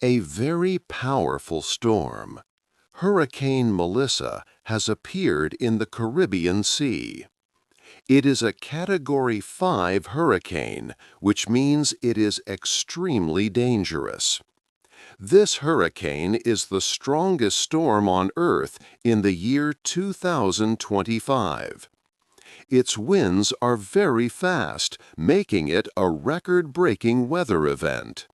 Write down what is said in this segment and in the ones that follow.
A very powerful storm. Hurricane Melissa has appeared in the Caribbean Sea. It is a Category 5 hurricane, which means it is extremely dangerous. This hurricane is the strongest storm on Earth in the year 2025. Its winds are very fast, making it a record-breaking weather event.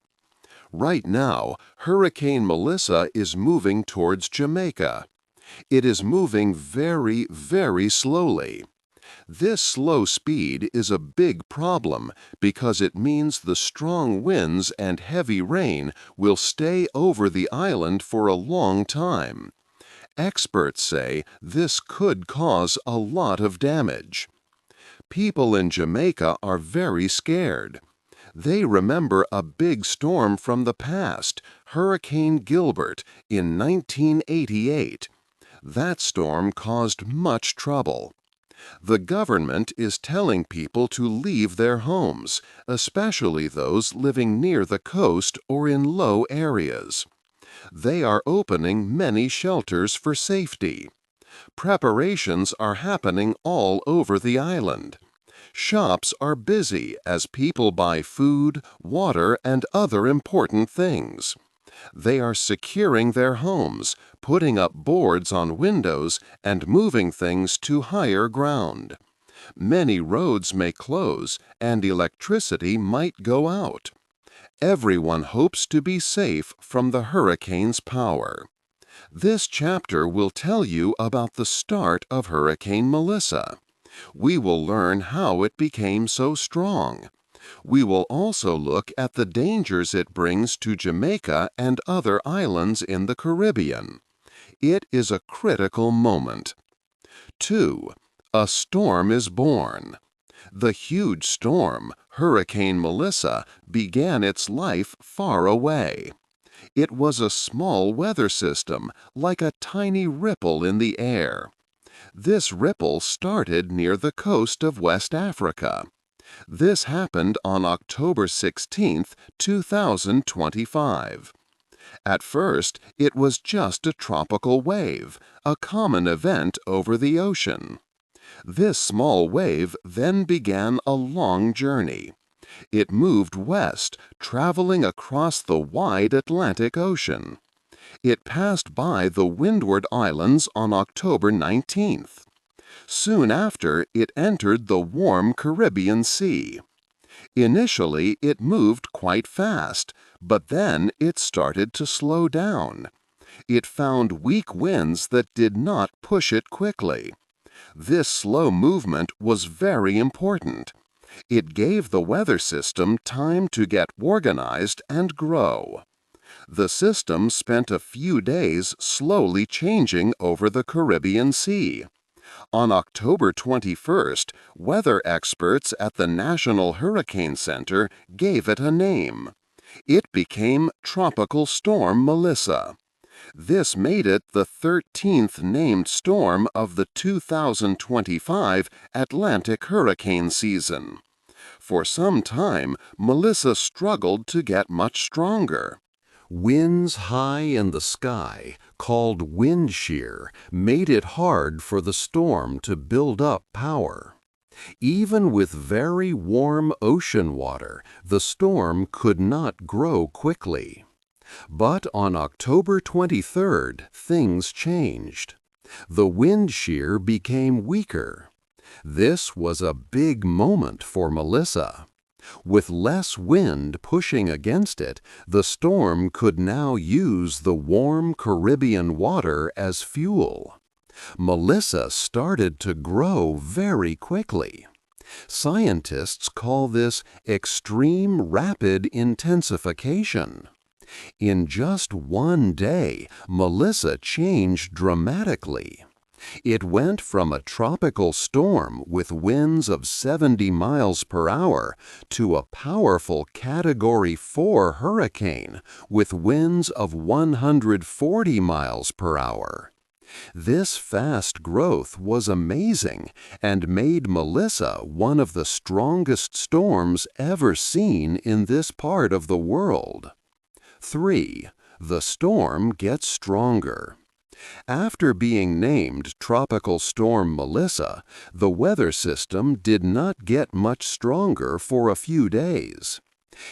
Right now, Hurricane Melissa is moving towards Jamaica. It is moving very, very slowly. This slow speed is a big problem because it means the strong winds and heavy rain will stay over the island for a long time. Experts say this could cause a lot of damage. People in Jamaica are very scared. They remember a big storm from the past, Hurricane Gilbert, in 1988. That storm caused much trouble. The government is telling people to leave their homes, especially those living near the coast or in low areas. They are opening many shelters for safety. Preparations are happening all over the island. Shops are busy as people buy food, water, and other important things. They are securing their homes, putting up boards on windows, and moving things to higher ground. Many roads may close, and electricity might go out. Everyone hopes to be safe from the hurricane's power. This chapter will tell you about the start of Hurricane Melissa. We will learn how it became so strong. We will also look at the dangers it brings to Jamaica and other islands in the Caribbean. It is a critical moment. 2. A storm is born. The huge storm, Hurricane Melissa, began its life far away. It was a small weather system, like a tiny ripple in the air. This ripple started near the coast of West Africa. This happened on October 16, 2025. At first, it was just a tropical wave, a common event over the ocean. This small wave then began a long journey. It moved west, traveling across the wide Atlantic Ocean. It passed by the Windward Islands on October 19th. Soon after, it entered the warm Caribbean Sea. Initially, it moved quite fast, but then it started to slow down. It found weak winds that did not push it quickly. This slow movement was very important. It gave the weather system time to get organized and grow. The system spent a few days slowly changing over the Caribbean Sea. On October 21st, weather experts at the National Hurricane Center gave it a name. It became Tropical Storm Melissa. This made it the 13th named storm of the 2025 Atlantic hurricane season. For some time, Melissa struggled to get much stronger. Winds high in the sky, called wind shear, made it hard for the storm to build up power. Even with very warm ocean water, the storm could not grow quickly. But on October 23rd, things changed. The wind shear became weaker. This was a big moment for Melissa. With less wind pushing against it, the storm could now use the warm Caribbean water as fuel. Melissa started to grow very quickly. Scientists call this extreme rapid intensification. In just one day, Melissa changed dramatically. It went from a tropical storm with winds of 70 miles per hour to a powerful Category 4 hurricane with winds of 140 miles per hour. This fast growth was amazing and made Melissa one of the strongest storms ever seen in this part of the world. 3. The storm gets stronger. After being named Tropical Storm Melissa, the weather system did not get much stronger for a few days.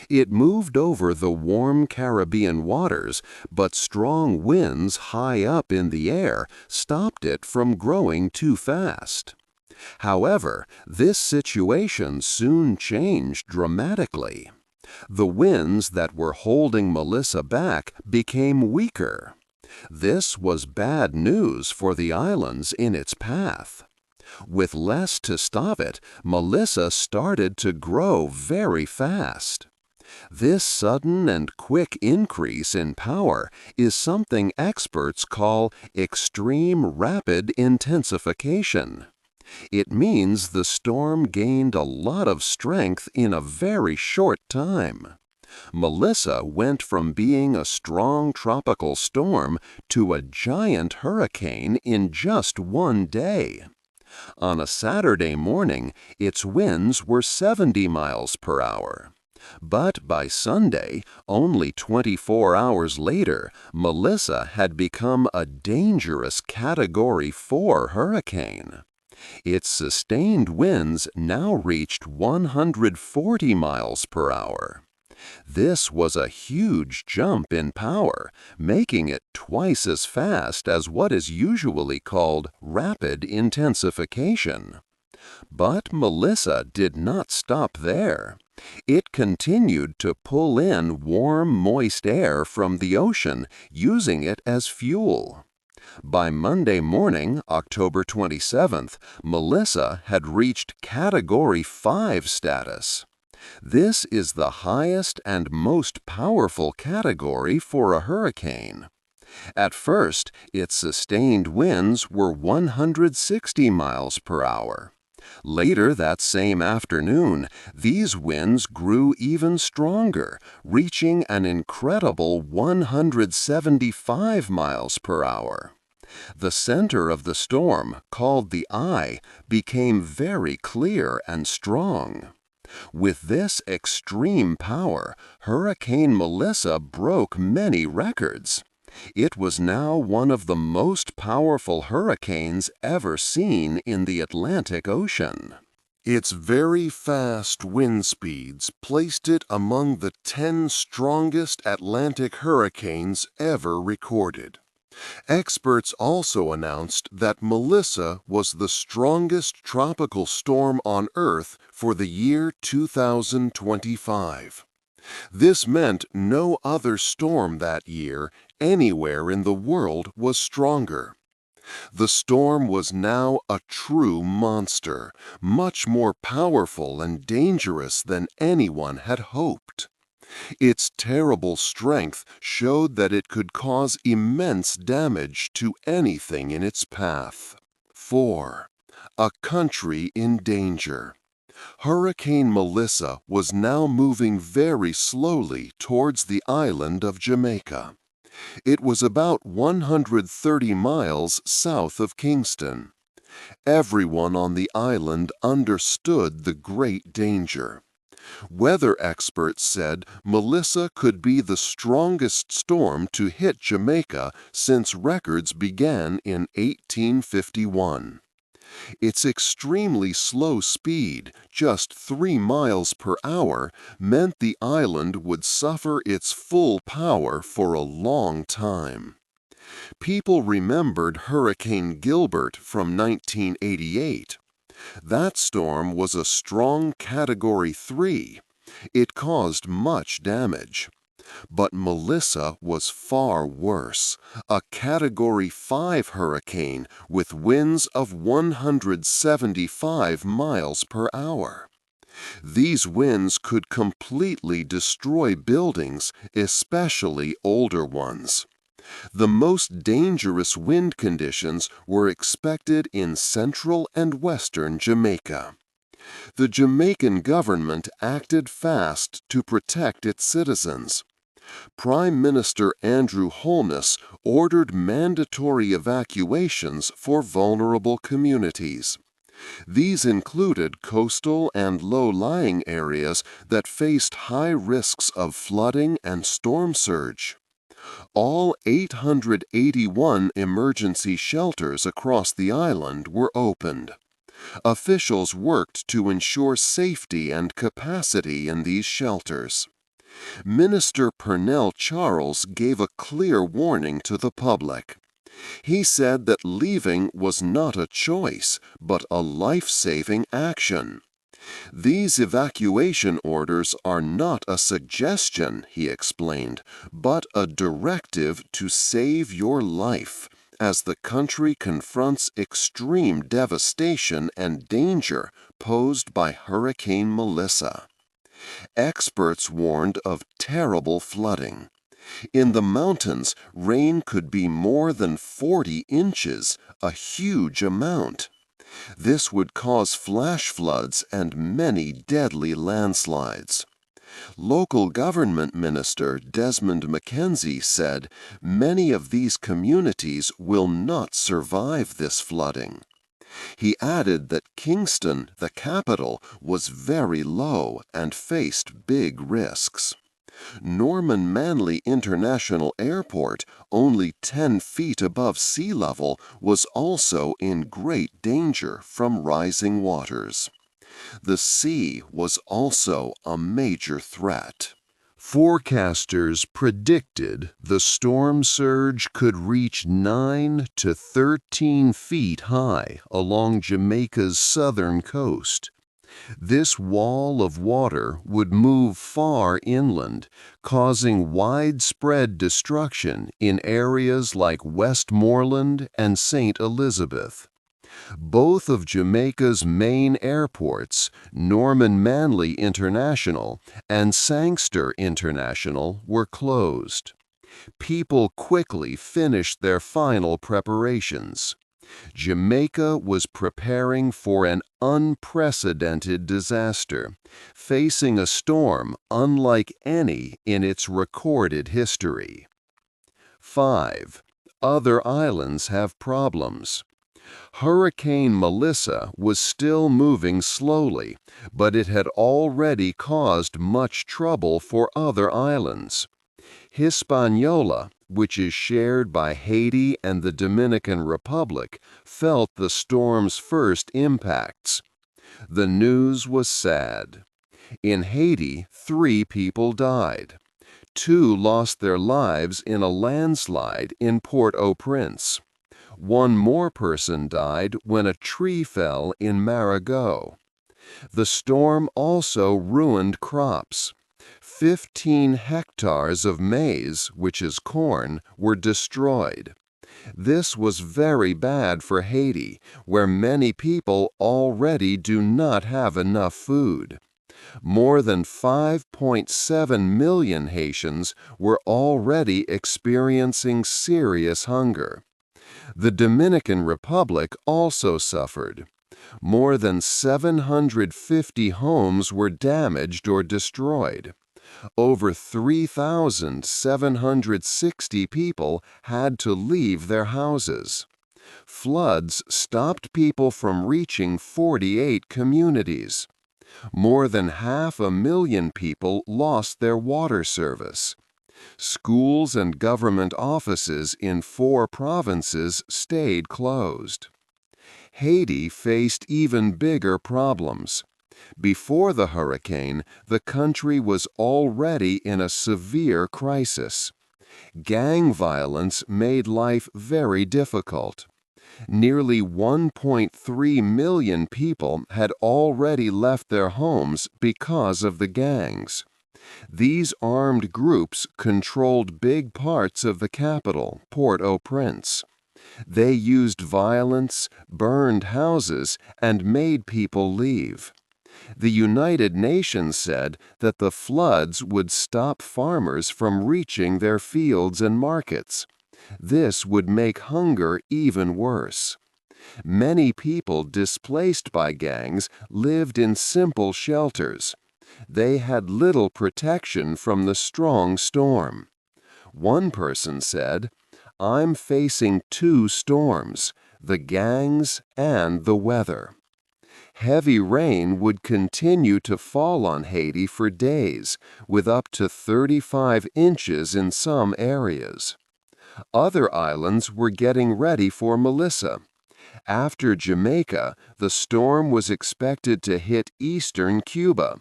It moved over the warm Caribbean waters, but strong winds high up in the air stopped it from growing too fast. However, this situation soon changed dramatically. The winds that were holding Melissa back became weaker. This was bad news for the islands in its path. With less to stop it, Melissa started to grow very fast. This sudden and quick increase in power is something experts call extreme rapid intensification. It means the storm gained a lot of strength in a very short time. Melissa went from being a strong tropical storm to a giant hurricane in just one day. On a Saturday morning, its winds were 70 miles per hour. But by Sunday, only 24 hours later, Melissa had become a dangerous Category 4 hurricane. Its sustained winds now reached 140 miles per hour. This was a huge jump in power, making it twice as fast as what is usually called rapid intensification. But Melissa did not stop there. It continued to pull in warm, moist air from the ocean, using it as fuel. By Monday morning, October 27th, Melissa had reached Category 5 status. This is the highest and most powerful category for a hurricane. At first, its sustained winds were 160 miles per hour. Later that same afternoon, these winds grew even stronger, reaching an incredible 175 miles per hour. The center of the storm, called the eye, became very clear and strong. With this extreme power, Hurricane Melissa broke many records. It was now one of the most powerful hurricanes ever seen in the Atlantic Ocean. Its very fast wind speeds placed it among the 10 strongest Atlantic hurricanes ever recorded. Experts also announced that Melissa was the strongest tropical storm on Earth for the year 2025. This meant no other storm that year anywhere in the world was stronger. The storm was now a true monster, much more powerful and dangerous than anyone had hoped. Its terrible strength showed that it could cause immense damage to anything in its path. 4. A country in danger. Hurricane Melissa was now moving very slowly towards the island of Jamaica. It was about 130 miles south of Kingston. Everyone on the island understood the great danger. Weather experts said Melissa could be the strongest storm to hit Jamaica since records began in 1851. Its extremely slow speed, just 3 miles per hour, meant the island would suffer its full power for a long time. People remembered Hurricane Gilbert from 1988. That storm was a strong Category 3. It caused much damage. But Melissa was far worse, a Category 5 hurricane with winds of 175 miles per hour. These winds could completely destroy buildings, especially older ones. The most dangerous wind conditions were expected in central and western Jamaica. The Jamaican government acted fast to protect its citizens. Prime Minister Andrew Holness ordered mandatory evacuations for vulnerable communities. These included coastal and low-lying areas that faced high risks of flooding and storm surge. All 881 emergency shelters across the island were opened. Officials worked to ensure safety and capacity in these shelters. Minister Pernell Charles gave a clear warning to the public. He said that leaving was not a choice, but a life-saving action. These evacuation orders are not a suggestion, he explained, but a directive to save your life as the country confronts extreme devastation and danger posed by Hurricane Melissa. Experts warned of terrible flooding. In the mountains, rain could be more than 40 inches, a huge amount. This would cause flash floods and many deadly landslides. Local government minister Desmond McKenzie said many of these communities will not survive this flooding. He added that Kingston, the capital, was very low and faced big risks. Norman Manley International Airport, only 10 feet above sea level, was also in great danger from rising waters. The sea was also a major threat. Forecasters predicted the storm surge could reach 9 to 13 feet high along Jamaica's southern coast. This wall of water would move far inland, causing widespread destruction in areas like Westmoreland and St. Elizabeth. Both of Jamaica's main airports, Norman Manley International and Sangster International, were closed. People quickly finished their final preparations. Jamaica was preparing for an unprecedented disaster, facing a storm unlike any in its recorded history. 5. Other islands have problems. Hurricane Melissa was still moving slowly, but it had already caused much trouble for other islands. Hispaniola, which is shared by Haiti and the Dominican Republic, felt the storm's first impacts. The news was sad. In Haiti, 3 people died. 2 lost their lives in a landslide in Port-au-Prince. 1 more person died when a tree fell in Marigot. The storm also ruined crops. 15 hectares of maize, which is corn, were destroyed. This was very bad for Haiti, where many people already do not have enough food. More than 5.7 million Haitians were already experiencing serious hunger. The Dominican Republic also suffered. More than 750 homes were damaged or destroyed. Over 3,760 people had to leave their houses. Floods stopped people from reaching 48 communities. More than 500,000 people lost their water service. Schools and government offices in 4 provinces stayed closed. Haiti faced even bigger problems. Before the hurricane, the country was already in a severe crisis. Gang violence made life very difficult. Nearly 1.3 million people had already left their homes because of the gangs. These armed groups controlled big parts of the capital, Port-au-Prince. They used violence, burned houses, and made people leave. The United Nations said that the floods would stop farmers from reaching their fields and markets. This would make hunger even worse. Many people displaced by gangs lived in simple shelters. They had little protection from the strong storm. One person said, "I'm facing 2 storms, the gangs and the weather." Heavy rain would continue to fall on Haiti for days, with up to 35 inches in some areas. Other islands were getting ready for Melissa. After Jamaica, the storm was expected to hit eastern Cuba.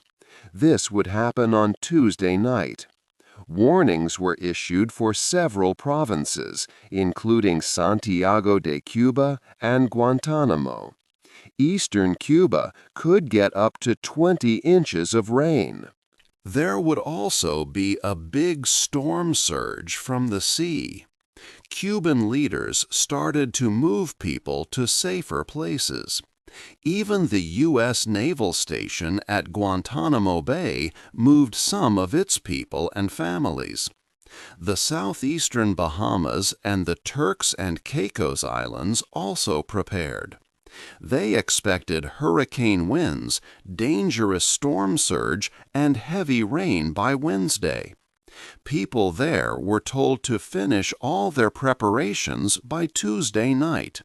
This would happen on Tuesday night. Warnings were issued for several provinces, including Santiago de Cuba and Guantanamo. Eastern Cuba could get up to 20 inches of rain. There would also be a big storm surge from the sea. Cuban leaders started to move people to safer places. Even the U.S. naval station at Guantanamo Bay moved some of its people and families. The southeastern Bahamas and the Turks and Caicos Islands also prepared. They expected hurricane winds, dangerous storm surge, and heavy rain by Wednesday. People there were told to finish all their preparations by Tuesday night.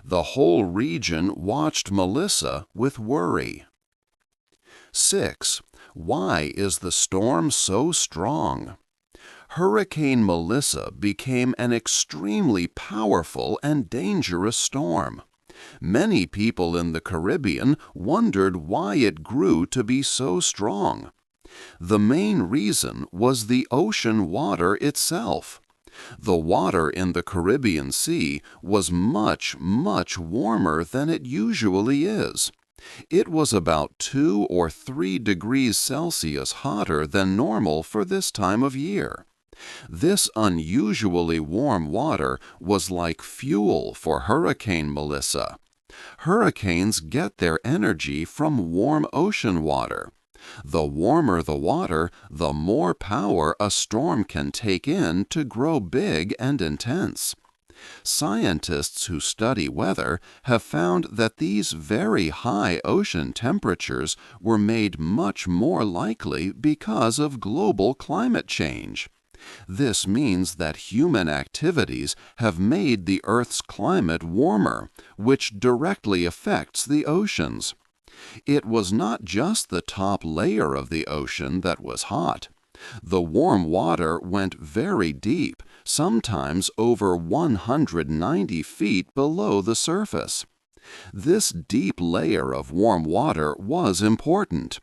The whole region watched Melissa with worry. 6. Why is the storm so strong? Hurricane Melissa became an extremely powerful and dangerous storm. Many people in the Caribbean wondered why it grew to be so strong. The main reason was the ocean water itself. The water in the Caribbean Sea was much, much warmer than it usually is. It was about 2 or 3 degrees Celsius hotter than normal for this time of year. This unusually warm water was like fuel for Hurricane Melissa. Hurricanes get their energy from warm ocean water. The warmer the water, the more power a storm can take in to grow big and intense. Scientists who study weather have found that these very high ocean temperatures were made much more likely because of global climate change. This means that human activities have made the Earth's climate warmer, which directly affects the oceans. It was not just the top layer of the ocean that was hot. The warm water went very deep, sometimes over 190 feet below the surface. This deep layer of warm water was important.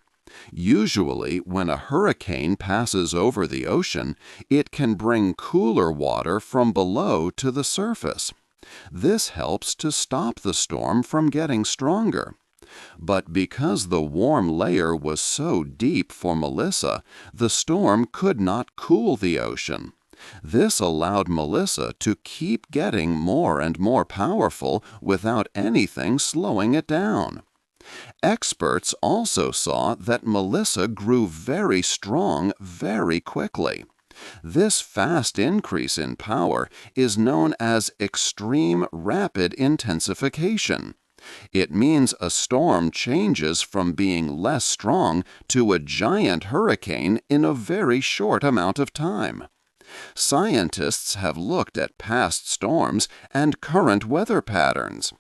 Usually, when a hurricane passes over the ocean, it can bring cooler water from below to the surface. This helps to stop the storm from getting stronger. But because the warm layer was so deep for Melissa, the storm could not cool the ocean. This allowed Melissa to keep getting more and more powerful without anything slowing it down. Experts also saw that Melissa grew very strong very quickly. This fast increase in power is known as extreme rapid intensification. It means a storm changes from being less strong to a giant hurricane in a very short amount of time. Scientists have looked at past storms and current weather patterns.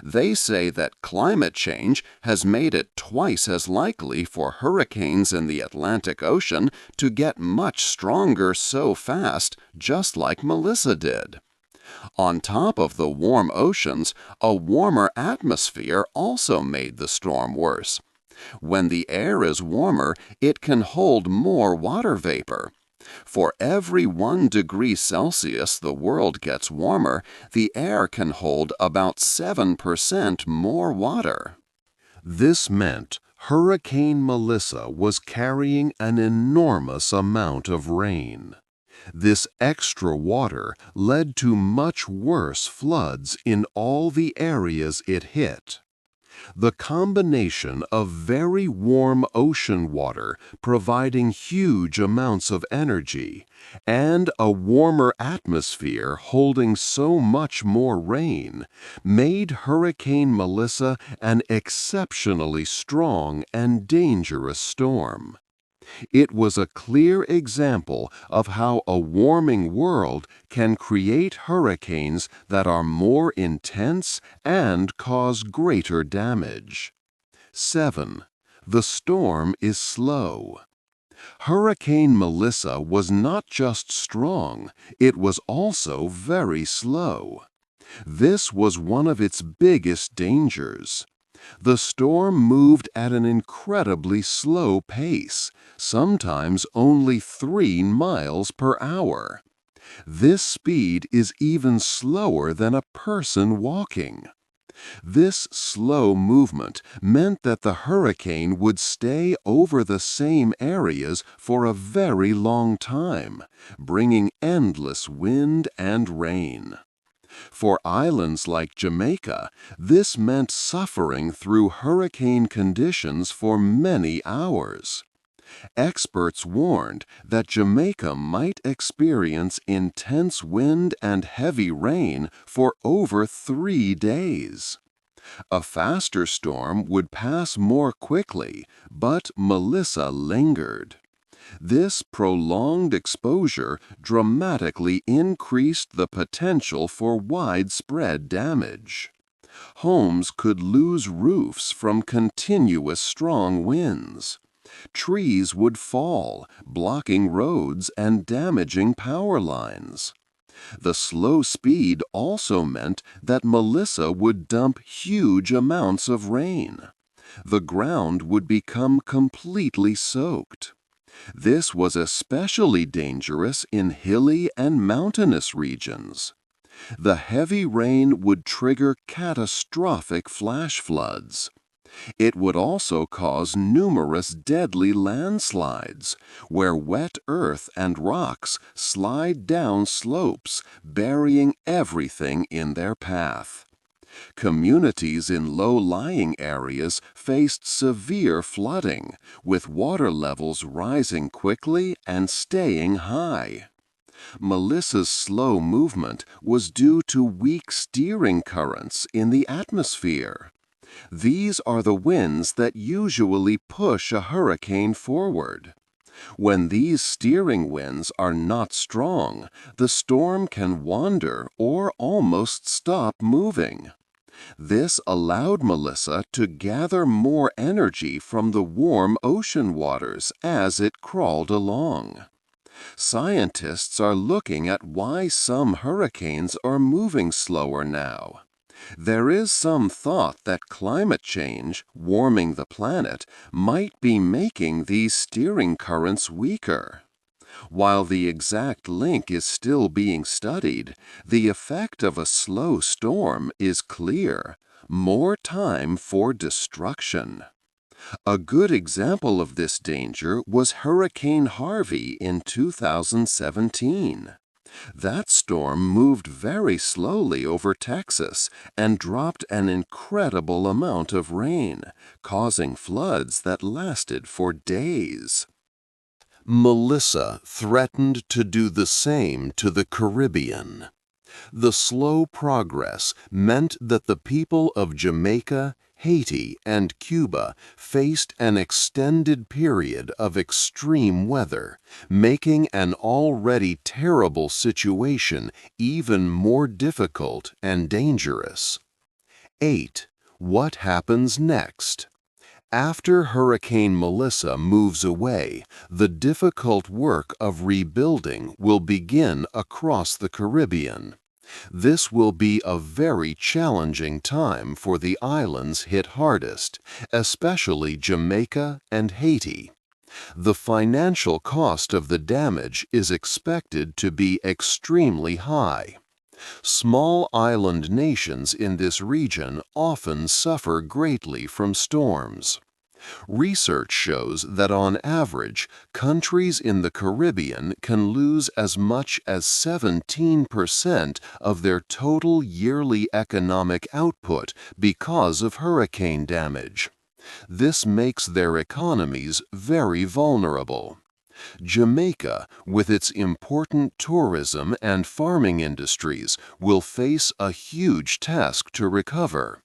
They say that climate change has made it twice as likely for hurricanes in the Atlantic Ocean to get much stronger so fast, just like Melissa did. On top of the warm oceans, a warmer atmosphere also made the storm worse. When the air is warmer, it can hold more water vapor. For every 1 degree Celsius the world gets warmer, the air can hold about 7% more water. This meant Hurricane Melissa was carrying an enormous amount of rain. This extra water led to much worse floods in all the areas it hit. The combination of very warm ocean water providing huge amounts of energy and a warmer atmosphere holding so much more rain made Hurricane Melissa an exceptionally strong and dangerous storm. It was a clear example of how a warming world can create hurricanes that are more intense and cause greater damage. 7. The storm is slow. Hurricane Melissa was not just strong, it was also very slow. This was one of its biggest dangers. The storm moved at an incredibly slow pace, sometimes only 3 miles per hour. This speed is even slower than a person walking. This slow movement meant that the hurricane would stay over the same areas for a very long time, bringing endless wind and rain. For islands like Jamaica, this meant suffering through hurricane conditions for many hours. Experts warned that Jamaica might experience intense wind and heavy rain for over 3 days. A faster storm would pass more quickly, but Melissa lingered. This prolonged exposure dramatically increased the potential for widespread damage. Homes could lose roofs from continuous strong winds. Trees would fall, blocking roads and damaging power lines. The slow speed also meant that Melissa would dump huge amounts of rain. The ground would become completely soaked. This was especially dangerous in hilly and mountainous regions. The heavy rain would trigger catastrophic flash floods. It would also cause numerous deadly landslides, where wet earth and rocks slide down slopes, burying everything in their path. Communities in low-lying areas faced severe flooding, with water levels rising quickly and staying high. Melissa's slow movement was due to weak steering currents in the atmosphere. These are the winds that usually push a hurricane forward. When these steering winds are not strong, the storm can wander or almost stop moving. This allowed Melissa to gather more energy from the warm ocean waters as it crawled along. Scientists are looking at why some hurricanes are moving slower now. There is some thought that climate change, warming the planet, might be making these steering currents weaker. While the exact link is still being studied, the effect of a slow storm is clear: more time for destruction. A good example of this danger was Hurricane Harvey in 2017. That storm moved very slowly over Texas and dropped an incredible amount of rain, causing floods that lasted for days. Melissa threatened to do the same to the Caribbean. The slow progress meant that the people of Jamaica, Haiti, and Cuba faced an extended period of extreme weather, making an already terrible situation even more difficult and dangerous. 8. What happens next? After Hurricane Melissa moves away, the difficult work of rebuilding will begin across the Caribbean. This will be a very challenging time for the islands hit hardest, especially Jamaica and Haiti. The financial cost of the damage is expected to be extremely high. Small island nations in this region often suffer greatly from storms. Research shows that on average, countries in the Caribbean can lose as much as 17% of their total yearly economic output because of hurricane damage. This makes their economies very vulnerable. Jamaica, with its important tourism and farming industries, will face a huge task to recover.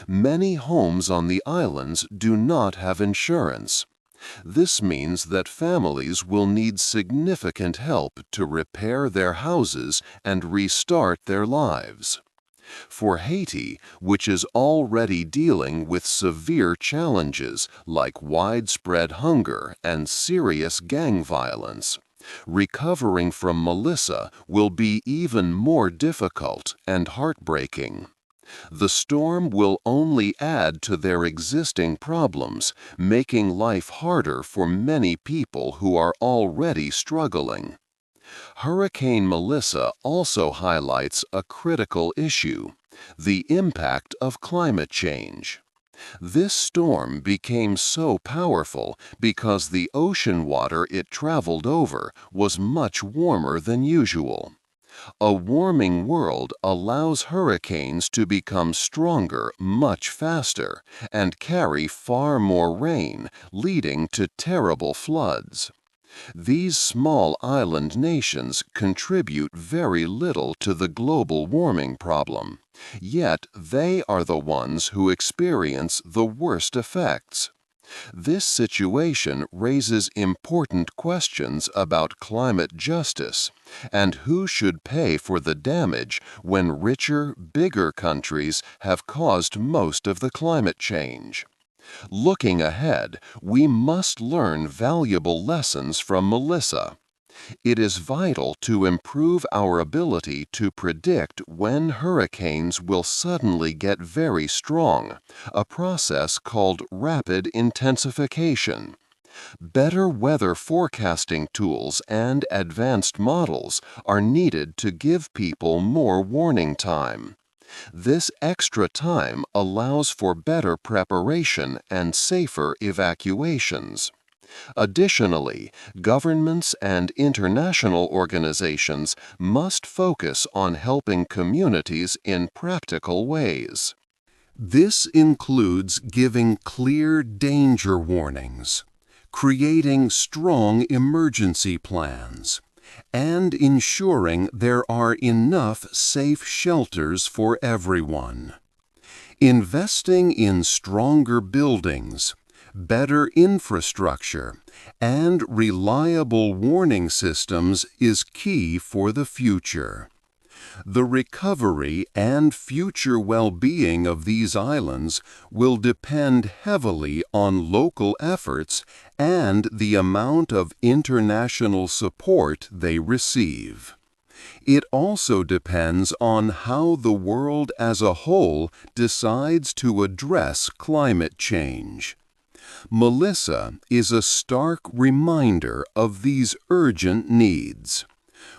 Many homes on the islands do not have insurance. This means that families will need significant help to repair their houses and restart their lives. For Haiti, which is already dealing with severe challenges like widespread hunger and serious gang violence, recovering from Melissa will be even more difficult and heartbreaking. The storm will only add to their existing problems, making life harder for many people who are already struggling. Hurricane Melissa also highlights a critical issue: the impact of climate change. This storm became so powerful because the ocean water it traveled over was much warmer than usual. A warming world allows hurricanes to become stronger much faster and carry far more rain, leading to terrible floods. These small island nations contribute very little to the global warming problem, yet they are the ones who experience the worst effects. This situation raises important questions about climate justice and who should pay for the damage when richer, bigger countries have caused most of the climate change. Looking ahead, we must learn valuable lessons from Melissa. It is vital to improve our ability to predict when hurricanes will suddenly get very strong, a process called rapid intensification. Better weather forecasting tools and advanced models are needed to give people more warning time. This extra time allows for better preparation and safer evacuations. Additionally, governments and international organizations must focus on helping communities in practical ways. This includes giving clear danger warnings, creating strong emergency plans, and ensuring there are enough safe shelters for everyone. Investing in stronger buildings, better infrastructure, and reliable warning systems is key for the future. The recovery and future well-being of these islands will depend heavily on local efforts and the amount of international support they receive. It also depends on how the world as a whole decides to address climate change. Melissa is a stark reminder of these urgent needs.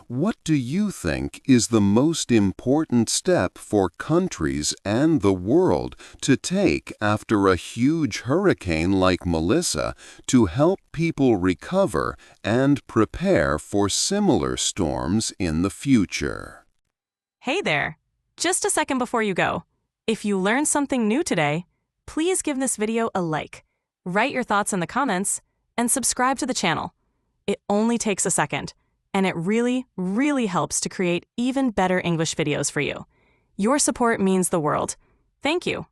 What do you think is the most important step for countries and the world to take after a huge hurricane like Melissa to help people recover and prepare for similar storms in the future? Hey there! Just a second before you go. If you learned something new today, please give this video a like, write your thoughts in the comments, and subscribe to the channel. It only takes a second, and it really, really helps to create even better English videos for you. Your support means the world. Thank you.